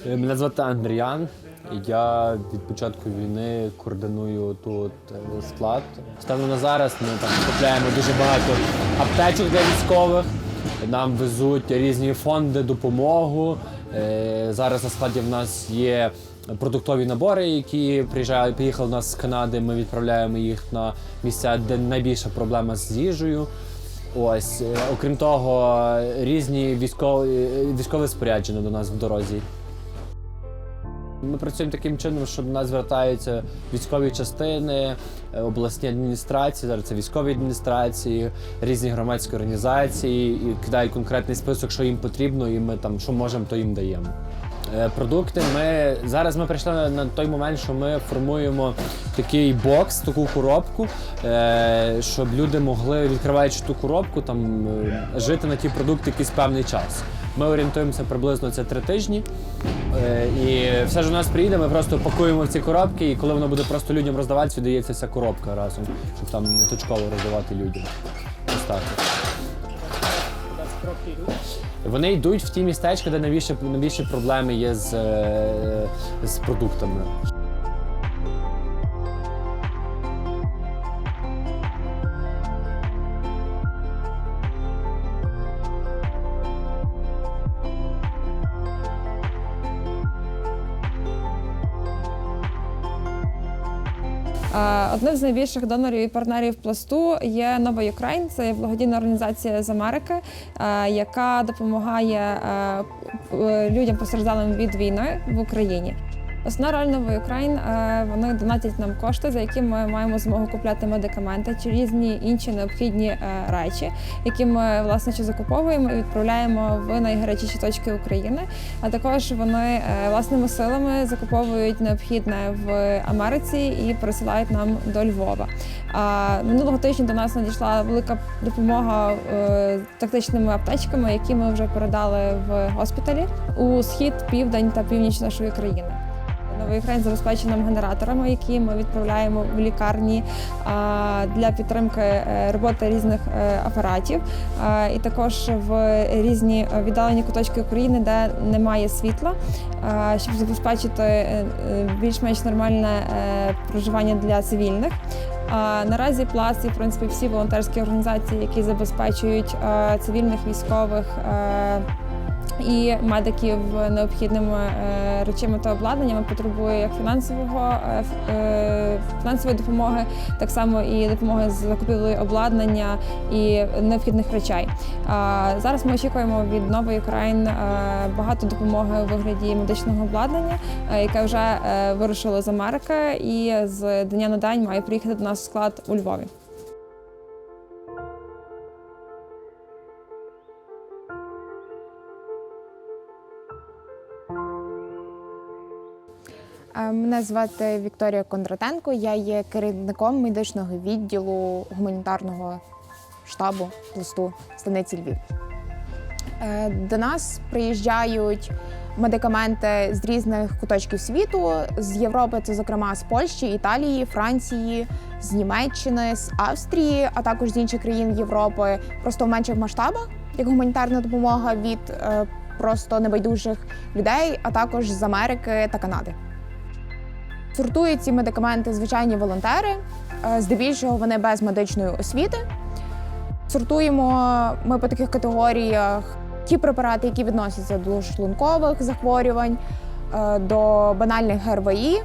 Мене звати Андріян. Я від початку війни координую тут склад. Станом на зараз ми там купляємо дуже багато аптечок для військових. Нам везуть різні фонди, допомогу. Зараз на складі в нас є продуктові набори, які приїхали в нас з Канади. Ми відправляємо їх на місця, де найбільша проблема з їжею. Ось, окрім того, різні військове спорядження до нас в дорозі. Ми працюємо таким чином, що до нас звертаються військові частини, обласні адміністрації, зараз це військові адміністрації, різні громадські організації і кидають конкретний список, що їм потрібно, і ми там, що можемо, то їм даємо. Продукти зараз ми прийшли на той момент, що ми формуємо такий бокс, таку коробку, щоб люди могли, відкриваючи ту коробку, там жити на ті продукти якийсь певний час. Ми орієнтуємося приблизно це 3 тижні. І все ж у нас приїде, ми просто пакуємо в ці коробки, і коли воно буде просто людям роздаватися, віддається вся коробка разом, щоб там не точково роздавати людям. Ось так. Вони йдуть в ті містечка, де найбільші проблеми є з продуктами. Одним з найбільших донорів і партнерів Пласту є Нова Юкрейн. Це благодійна організація з Америки, яка допомагає людям постраждалим від війни в Україні. Основна роль Нова Юкрейн – вони донатять нам кошти, за які ми маємо змогу купляти медикаменти чи різні інші необхідні речі, які ми, власне, закуповуємо і відправляємо в найгарячіші точки України. А також вони власними силами закуповують необхідне в Америці і пересилають нам до Львова. Минулого тижня до нас надійшла велика допомога тактичними аптечками, які ми вже передали в госпіталі у схід, південь та північ нашої країни. Нова Юкрейн забезпечена нам генераторами, які ми відправляємо в лікарні для підтримки роботи різних апаратів, і також в різні віддалені куточки України, де немає світла, щоб забезпечити більш-менш нормальне проживання для цивільних. Наразі Пласт і, в принципі, всі волонтерські організації, які забезпечують цивільних військових і медиків необхідними речами та обладнаннями, потребує як фінансової допомоги, так само і допомоги з закупівлею обладнання і необхідних речей. Зараз ми очікуємо від Нової Юкрейн багато допомоги у вигляді медичного обладнання, яке вже вирушило з Америки і з дня на день має приїхати до нас в склад у Львові. Мене звати Вікторія Кондратенко, я є керівником медичного відділу гуманітарного штабу Пласту станиці Львів. До нас приїжджають медикаменти з різних куточків світу, з Європи, це зокрема з Польщі, Італії, Франції, з Німеччини, з Австрії, а також з інших країн Європи, просто в менших масштабах, як гуманітарна допомога від просто небайдужих людей, а також з Америки та Канади. Сортують ці медикаменти звичайні волонтери, здебільшого вони без медичної освіти. Сортуємо ми по таких категоріях ті препарати, які відносяться до шлункових захворювань, до банальних ГРВІ,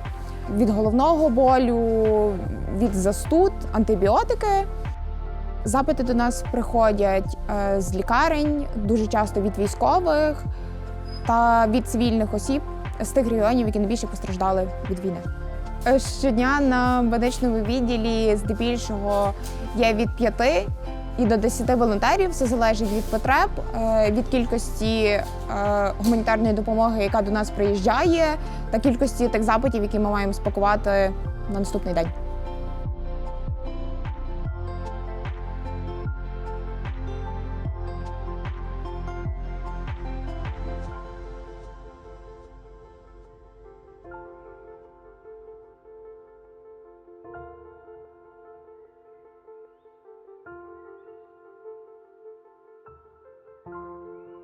від головного болю, від застуд, антибіотики. Запити до нас приходять з лікарень, дуже часто від військових та від цивільних осіб з тих регіонів, які найбільше постраждали від війни. Щодня на медичному відділі здебільшого є від 5 і до 10 волонтерів. Все залежить від потреб, від кількості гуманітарної допомоги, яка до нас приїжджає, та кількості тих запитів, які ми маємо спакувати на наступний день.